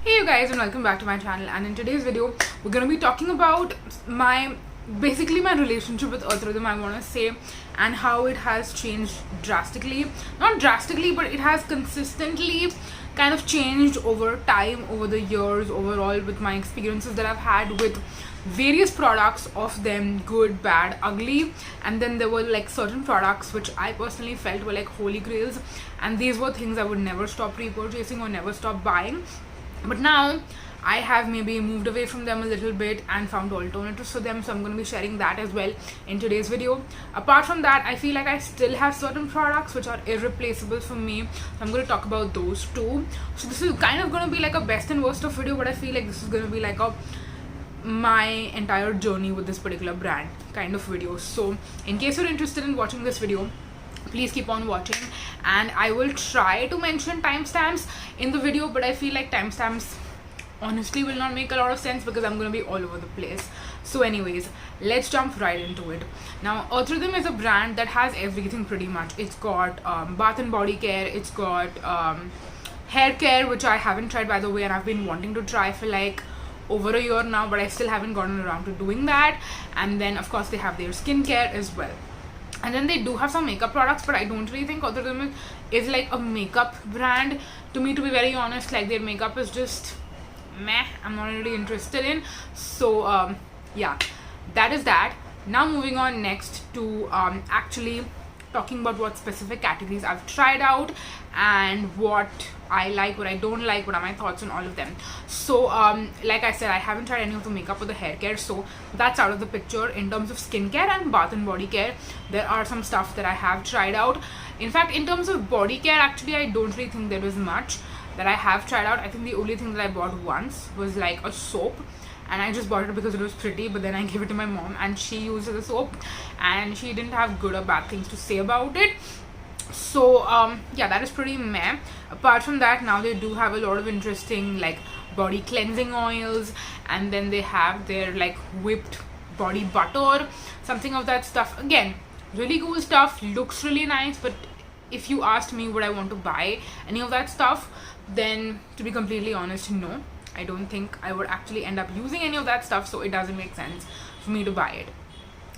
Hey you guys, and welcome back to my channel. And in today's video we're going to be talking about my relationship with Earth Rhythm, I want to say, and how it has changed drastically. Not drastically, but it has consistently kind of changed over time, over the years, overall, with my experiences that I've had with various products of them, good, bad, ugly. And then there were like certain products which I personally felt were like holy grails, and these were things I would never stop repurchasing or never stop buying. But now I have maybe moved away from them a little bit and found alternatives for them, so I'm going to be sharing that as well in today's video. Apart from that, I feel like I still have certain products which are irreplaceable for me, so I'm going to talk about those too. So this is kind of going to be like a best and worst of video, but I feel like this is going to be like a my entire journey with this particular brand kind of video. So in case you're interested in watching this video, please keep on watching, and I will try to mention timestamps in the video, but I feel like timestamps honestly will not make a lot of sense because I'm going to be all over the place. So anyways, let's jump right into it. Now, Earth Rhythm is a brand that has everything pretty much. It's got bath and body care, it's got hair care, which I haven't tried, by the way, and I've been wanting to try for like over a year now, but I still haven't gotten around to doing that. And then of course they have their skincare as well. And then they do have some makeup products, but I don't really think Earth Rhythm is like a makeup brand to me, to be very honest. Like, their makeup is just meh, I'm not really interested in. So yeah, that is that. Now moving on next to actually talking about what specific categories I've tried out and what I like, what I don't like, what are my thoughts on all of them. So like I said, I haven't tried any of the makeup or the hair care, so that's out of the picture. In terms of skincare and bath and body care, there are some stuff that I have tried out. In fact, in terms of body care, actually I don't really think there is much that I have tried out. I think the only thing that I bought once was like a soap, and I just bought it because it was pretty, but then I gave it to my mom and she used the soap and she didn't have good or bad things to say about it. So yeah, that is pretty meh. Apart from that, now they do have a lot of interesting like body cleansing oils, and then they have their like whipped body butter, something of that stuff. Again, really cool stuff, looks really nice, but if you asked me would I want to buy any of that stuff, then to be completely honest, no, I don't think I would actually end up using any of that stuff, so it doesn't make sense for me to buy it.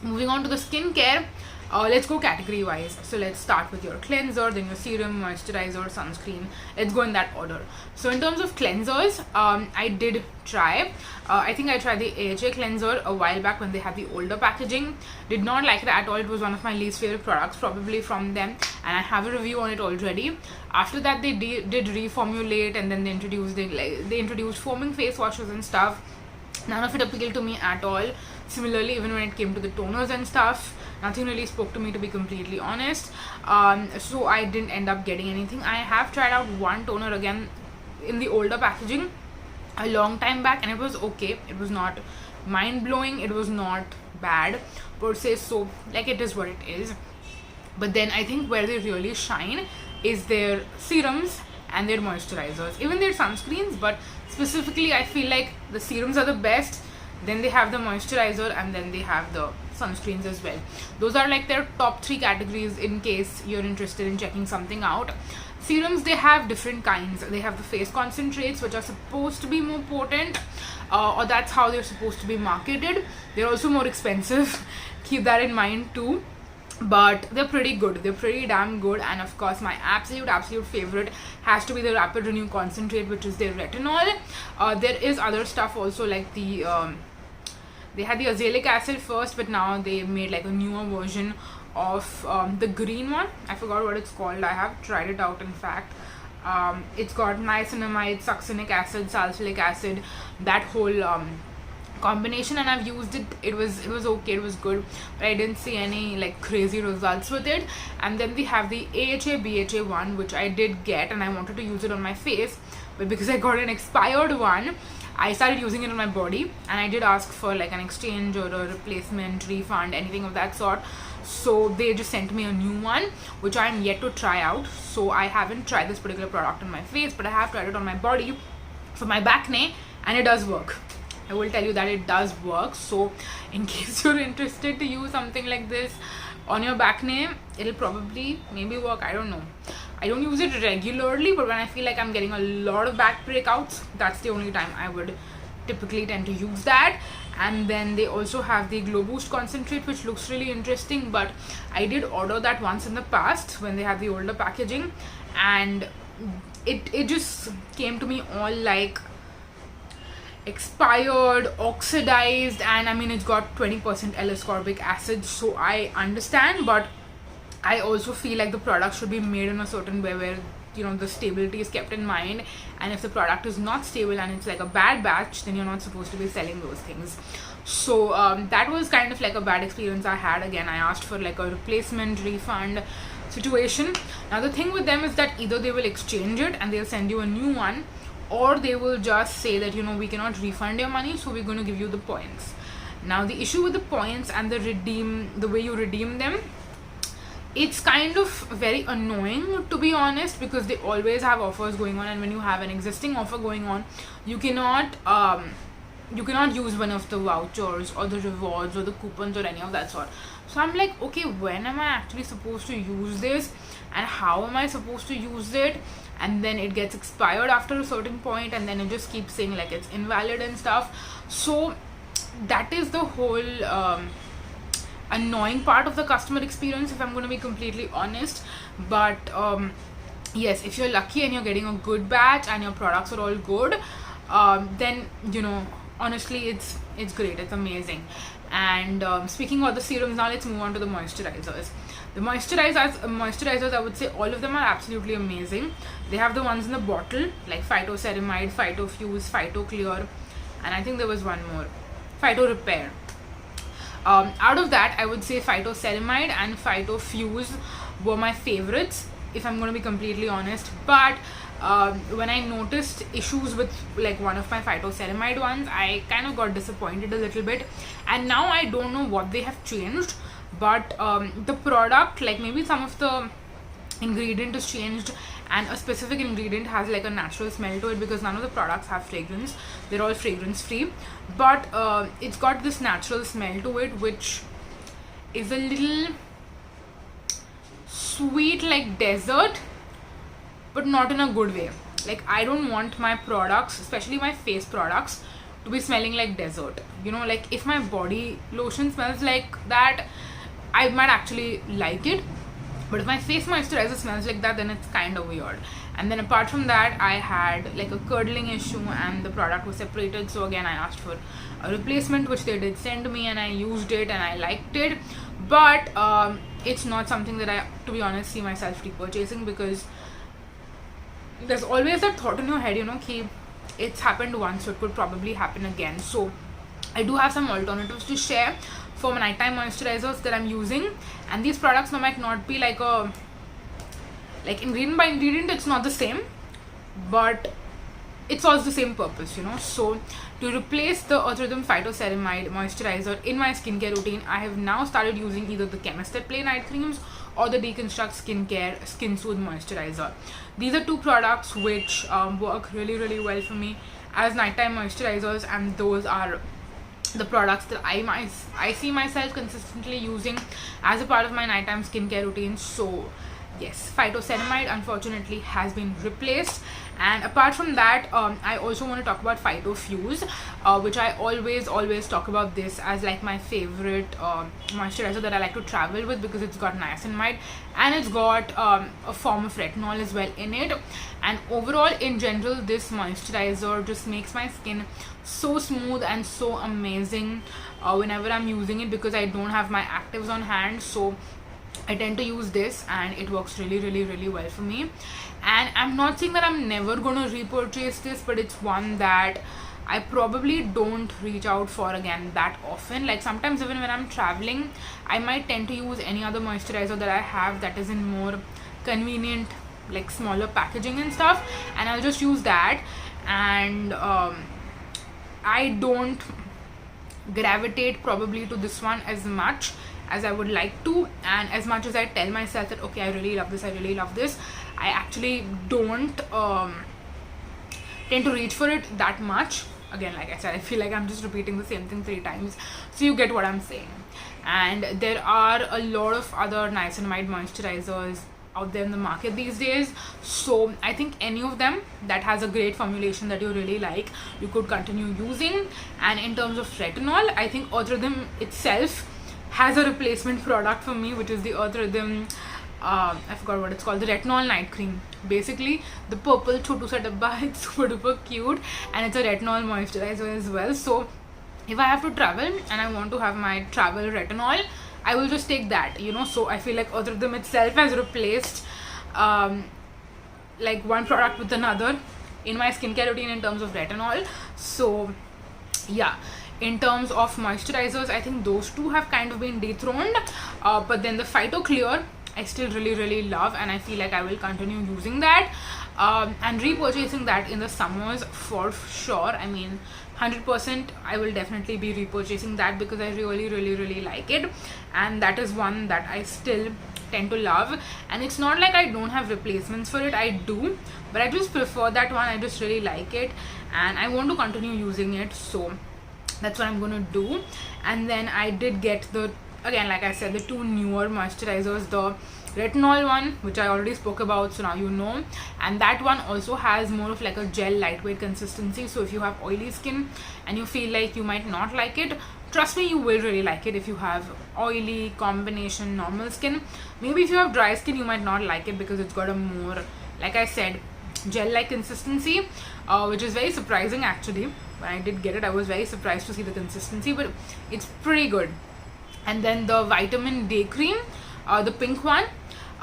Moving on to the skincare, let's go category wise. So let's start with your cleanser, then your serum, moisturizer, sunscreen. Let's go in that order. So in terms of cleansers, I did try, I think I tried the AHA cleanser a while back when they had the older packaging. Did not like it at all. It was one of my least favorite products probably from them, and I have a review on it already. After that, they did reformulate, and then they introduced foaming face washes and stuff. None of it appealed to me at all. Similarly, even when it came to the toners and stuff, nothing really spoke to me, to be completely honest. So I didn't end up getting anything. I have tried out one toner again in the older packaging a long time back, and it was okay. It was not mind-blowing, it was not bad per se, so like, it is what it is. But then I think where they really shine is their serums and their moisturizers, even their sunscreens, but specifically I feel like the serums are the best, then they have the moisturizer, and then they have the sunscreens as well. Those are like their top 3 categories in case you're interested in checking something out. Serums, they have different kinds. They have the face concentrates, which are supposed to be more potent, or that's how they're supposed to be marketed. They're also more expensive, keep that in mind too, but they're pretty good, they're pretty damn good. And of course, my absolute favorite has to be the Rapid Renew concentrate, which is their retinol. There is other stuff also, like the they had the azelaic acid first, but now they made like a newer version of the green one. I forgot what it's called. I have tried it out, in fact. It's got niacinamide, succinic acid, salicylic acid, that whole combination, and I've used it. It was okay, it was good, but I didn't see any like crazy results with it. And then we have the AHA BHA one, which I did get, and I wanted to use it on my face, but because I got an expired one, I started using it on my body, and I did ask for like an exchange or a replacement, refund, anything of that sort. So they just sent me a new one, which I am yet to try out. So I haven't tried this particular product on my face, but I have tried it on my body for my acne, and it does work. I will tell you that it does work. So in case you're interested to use something like this on your acne, it'll probably maybe work, I don't know. I don't use it regularly, but when I feel like I'm getting a lot of back breakouts, that's the only time I would typically tend to use that. And then they also have the Glow Boost concentrate, which looks really interesting, but I did order that once in the past when they had the older packaging, and it just came to me all like expired, oxidized, and I mean it's got 20% L-ascorbic acid, so I understand, but I also feel like the product should be made in a certain way where, you know, the stability is kept in mind, and if the product is not stable and it's like a bad batch, then you're not supposed to be selling those things. So that was kind of like a bad experience I had. Again, I asked for like a replacement refund situation. Now the thing with them is that either they will exchange it and they'll send you a new one, or they will just say that, you know, we cannot refund your money, so we're going to give you the points. Now the issue with the points and the way you redeem them, it's kind of very annoying, to be honest, because they always have offers going on, and when you have an existing offer going on, you cannot use one of the vouchers or the rewards or the coupons or any of that sort. So I'm like, okay, when am I actually supposed to use this, and how am I supposed to use it? And then it gets expired after a certain point, and then it just keeps saying like it's invalid and stuff. So that is the whole annoying part of the customer experience, if I'm going to be completely honest. But yes, if you're lucky and you're getting a good batch and your products are all good, then, you know, honestly it's great, it's amazing. And speaking about the serums, now let's move on to the moisturizers. The moisturizers, I would say all of them are absolutely amazing. They have the ones in the bottle like Phytoceramide, Phytofuse, Phytoclear, and I think there was one more, Phytorepair. Out of that, I would say Phytoceramide and Phytofuse were my favorites, if I'm going to be completely honest. But when I noticed issues with like one of my Phytoceramide ones, I kind of got disappointed a little bit, and now I don't know what they have changed, but the product, like maybe some of the ingredient is changed, and a specific ingredient has like a natural smell to it, because none of the products have fragrance, they're all fragrance free, but it's got this natural smell to it, which is a little sweet, like dessert, but not in a good way. Like, I don't want my products, especially my face products, to be smelling like dessert, you know. Like if my body lotion smells like that, I might actually like it, but if my face moisturizer smells like that, then it's kind of weird. And then apart from that, I had like a curdling issue and the product was separated, so again I asked for a replacement, which they did send me, and I used it and I liked it. But it's not something that I, to be honest, see myself repurchasing, because there's always that thought in your head, you know, ki it's happened once, so it could probably happen again. So I do have some alternatives to share for my nighttime moisturizers that I'm using, and these products now might not be like a, like ingredient by ingredient, it's not the same, but it serves the same purpose, you know. So to replace the Earth Rhythm Phytoceramide moisturizer in my skincare routine, I have now started using either the Chemist at Play night creams or the Deconstruct Skincare Skin Soothe moisturizer. These are two products which work really well for me as nighttime moisturizers, and those are the products that I see myself consistently using as a part of my nighttime skincare routine. So yes, Phytoceramide unfortunately has been replaced. And apart from that, I also want to talk about Phytofuse, which I always talk about this as like my favorite moisturizer that I like to travel with, because it's got niacinamide and it's got a form of retinol as well in it. And overall, in general, this moisturizer just makes my skin so smooth and so amazing whenever I'm using it, because I don't have my actives on hand. So I tend to use this and it works really well for me. And I'm not saying that I'm never gonna repurchase this, but it's one that I probably don't reach out for again that often. Like sometimes even when I'm traveling, I might tend to use any other moisturizer that I have that is in more convenient, like smaller packaging and stuff, and I'll just use that. And I don't gravitate probably to this one as much as I would like to, and as much as I tell myself that okay, I really love this, I actually don't tend to reach for it that much. Again, like I said, I feel like I'm just repeating the same thing 3 times, so you get what I'm saying. And there are a lot of other niacinamide moisturizers out there in the market these days. So I think any of them that has a great formulation that you really like, you could continue using. And in terms of retinol, I think Earth Rhythm itself has a replacement product for me, which is the Earth Rhythm, I forgot what it's called, the retinol night cream. Basically the purple chotu sa dabba, it's super duper cute, and it's a retinol moisturizer as well. So if I have to travel and I want to have my travel retinol, I will just take that, you know. So I feel like Earth Rhythm itself has replaced like one product with another in my skincare routine in terms of retinol. So yeah, in terms of moisturizers, I think those two have kind of been dethroned, but then the Phyto Clear I still really love, and I feel like I will continue using that and repurchasing that in the summers for sure. I mean 100% I will definitely be repurchasing that because I really like it, and that is one that I still tend to love. And it's not like I don't have replacements for it, I do, but I just prefer that one. I just really like it and I want to continue using it, so that's what I'm gonna do. And then I did get the, again, like I said, the two newer moisturizers, the retinol one, which I already spoke about, so now you know, and that one also has more of like a gel lightweight consistency. So if you have oily skin and you feel like you might not like it, trust me, you will really like it. If you have oily combination normal skin, maybe if you have dry skin you might not like it because it's got a more, like I said, gel like consistency, which is very surprising actually. When I did get it, I was very surprised to see the consistency, but it's pretty good. And then the vitamin day cream, the pink one,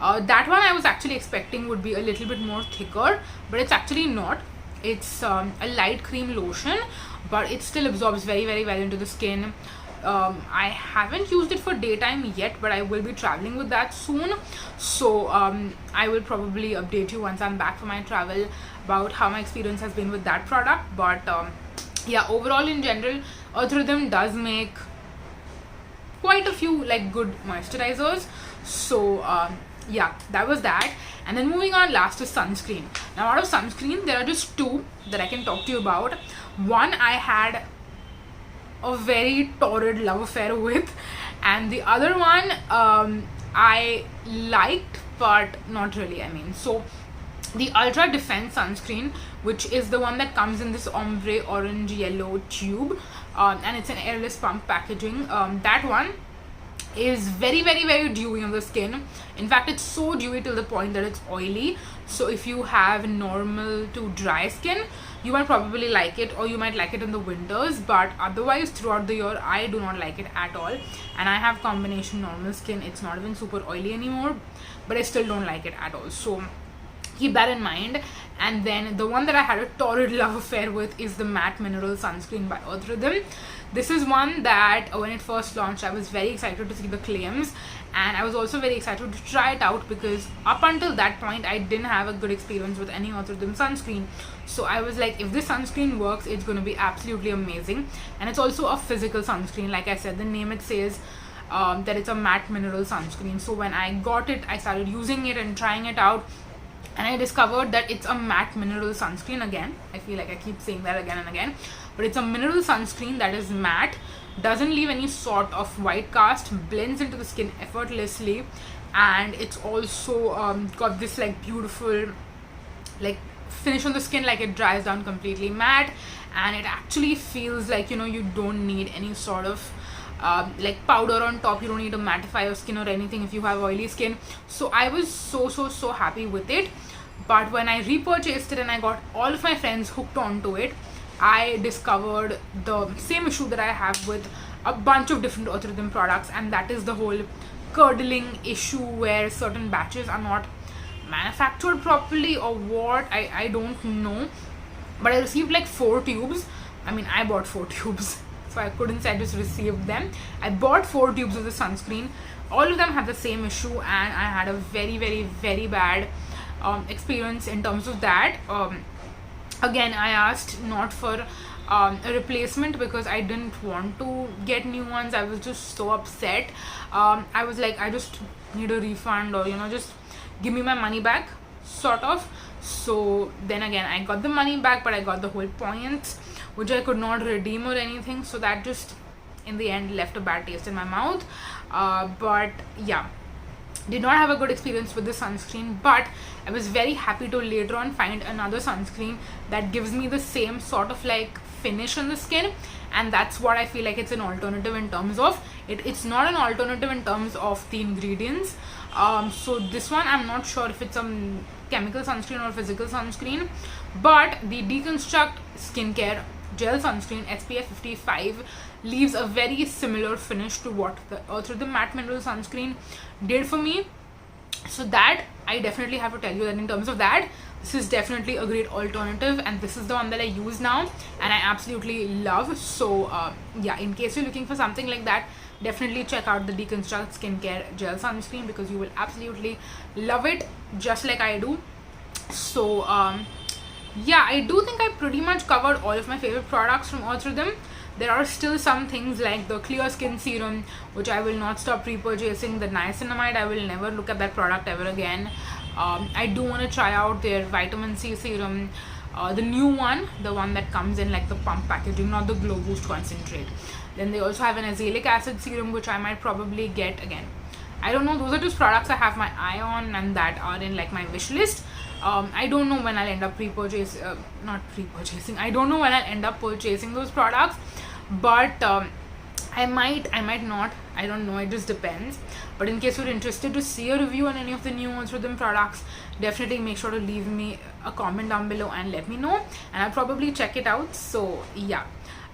that one I was actually expecting would be a little bit more thicker, but it's actually not. It's a light cream lotion, but it still absorbs very well into the skin. I haven't used it for daytime yet, but I will be traveling with that soon, so I will probably update you once I'm back from my travel about how my experience has been with that product. But yeah, overall in general, Earth Rhythm does make quite a few like good moisturizers. So yeah, that was that. And then moving on, last is sunscreen. Now out of sunscreen, there are just two that I can talk to you about. One I had a very torrid love affair with, and the other one I liked but not really. I mean, so the Ultra Defense sunscreen, which is the one that comes in this ombre orange yellow tube, and it's an airless pump packaging, that one is very dewy on the skin. In fact, it's so dewy till the point that it's oily. So if you have normal to dry skin, you might probably like it, or you might like it in the winters, but otherwise throughout the year I do not like it at all. And I have combination normal skin, it's not even super oily anymore, but I still don't like it at all, so keep that in mind. And then the one that I had a torrid love affair with is the Matte Mineral Sunscreen by Earth Rhythm. This is one that when it first launched, I was very excited to see the claims, and I was also very excited to try it out because up until that point I didn't have a good experience with any Earth Rhythm sunscreen. So I was like, if this sunscreen works, it's going to be absolutely amazing. And it's also a physical sunscreen. Like I said, the name it says that it's a matte mineral sunscreen. So when I got it, I started using it and trying it out, and I discovered that it's a matte mineral sunscreen. Again, I feel like I keep saying that again and again, but it's a mineral sunscreen that is matte, doesn't leave any sort of white cast, blends into the skin effortlessly, and it's also got this like beautiful like finish on the skin, like it dries down completely matte, and it actually feels like, you know, you don't need any sort of like powder on top. You don't need to mattify your skin or anything if you have oily skin. So I was so happy with it. But when I repurchased it and I got all of my friends hooked onto it, I discovered the same issue that I have with a bunch of different Earth Rhythm products, and that is the whole curdling issue where certain batches are not manufactured properly or what, I don't know. But I received like 4 tubes. I mean, I bought 4 tubes, so I couldn't say I just received them. I bought 4 tubes of the sunscreen. All of them have the same issue, and I had a very bad experience in terms of that. Again, I asked not for a replacement because I didn't want to get new ones. I was just so upset. I was like, I just need a refund, or, you know, just give me my money back, sort of. So then again, I got the money back, but I got the whole points, which I could not redeem or anything. So that just in the end left a bad taste in my mouth. But yeah, did not have a good experience with the sunscreen, but I was very happy to later on find another sunscreen that gives me the same sort of like finish on the skin, and that's what I feel like it's an alternative in terms of it's not an alternative in terms of the ingredients. So this one, I'm not sure if it's a chemical sunscreen or physical sunscreen, but the Deconstruct Skincare Gel Sunscreen SPF 55 leaves a very similar finish to what the Earth Rhythm Matte Mineral Sunscreen did for me. So that I definitely have to tell you that in terms of that, this is definitely a great alternative, and this is the one that I use now and I absolutely love. So yeah, in case you're looking for something like that, definitely check out the Deconstruct Skincare Gel Sunscreen, because you will absolutely love it just like I do. So yeah, I do think I pretty much covered all of my favorite products from Earth Rhythm. There are still some things like the Clear Skin Serum, which I will not stop repurchasing. The Niacinamide, I will never look at that product ever again. I do want to try out their Vitamin C Serum, the new one, the one that comes in like the pump packaging, not the Glow Boost Concentrate. Then they also have an Azelaic Acid Serum, which I might probably get again. I don't know, those are just products I have my eye on and that are in like my wish list. I don't know when I'll end up I don't know when I'll end up purchasing those products, but I might not, I don't know, it just depends. But in case you're interested to see a review on any of the new Earth Rhythm products, definitely make sure to leave me a comment down below and let me know, and I'll probably check it out. So yeah,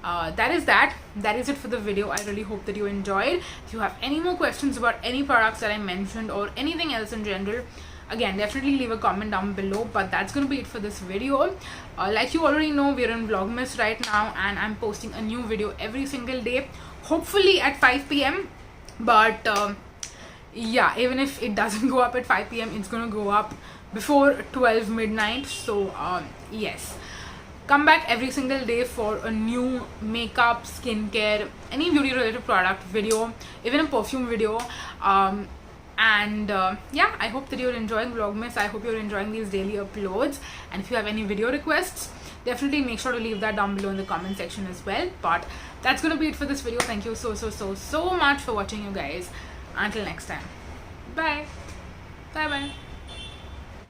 that is it for the video. I really hope that you enjoyed. If you have any more questions about any products that I mentioned or anything else in general, again, definitely leave a comment down below. But that's gonna be it for this video. Like you already know, we're in Vlogmas right now, and I'm posting a new video every single day, hopefully at 5 p.m. But yeah, even if it doesn't go up at 5 p.m, it's gonna go up before 12 midnight. So yes, come back every single day for a new makeup, skincare, any beauty related product video, even a perfume video. And yeah, I hope that you're enjoying Vlogmas. I hope you're enjoying these daily uploads, and if you have any video requests, definitely make sure to leave that down below in the comment section as well. But that's gonna be it for this video. Thank you so much for watching, you guys. Until next time, bye bye.